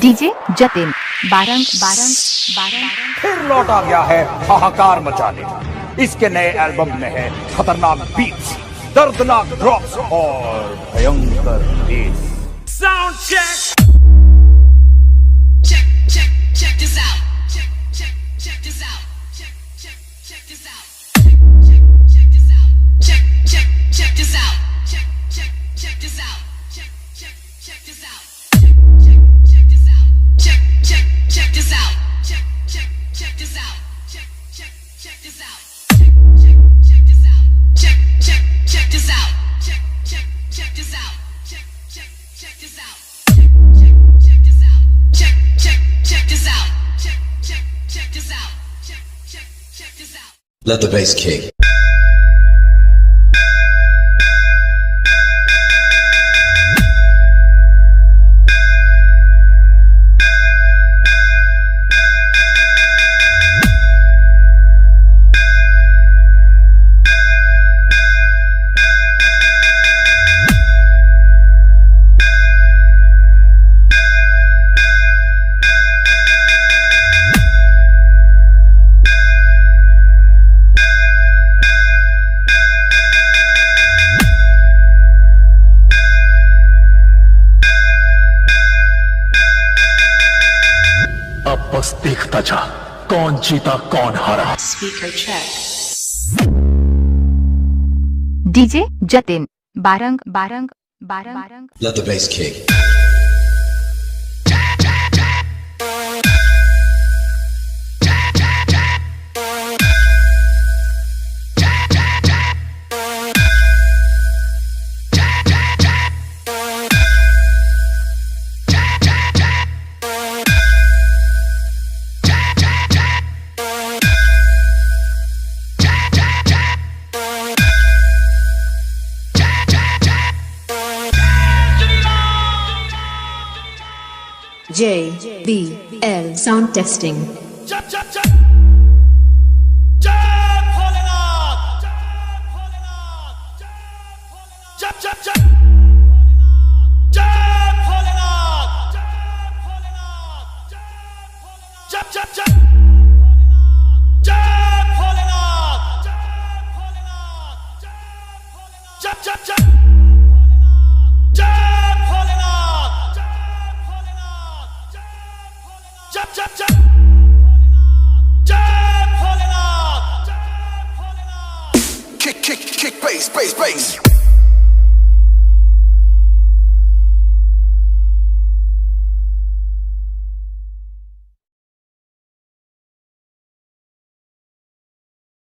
DJ Jatin Barang Barang Barang फिर लौट आ गया है हाहाकार मचाने। इसके नए एल्बम में है खतरनाक बीट्स, दर्दनाक ड्रॉप्स और भयंकर bass. Sound check. Check this out. Check this out. Check this out. Check this out. Check this out. Check this out. Check this out. Check this out. Check this out. Check this out. Check this out. Check this out. Check this out. Check this out. Check this out. Check this out. Check this out. Check this out. Let the bass kick. अब बस देखता जा कौन जीता कौन हारा। Speaker check. DJ Jatin Barang Barang Barang Barang Let the bass kick. JBL sound testing. Kick, bass, bass, bass.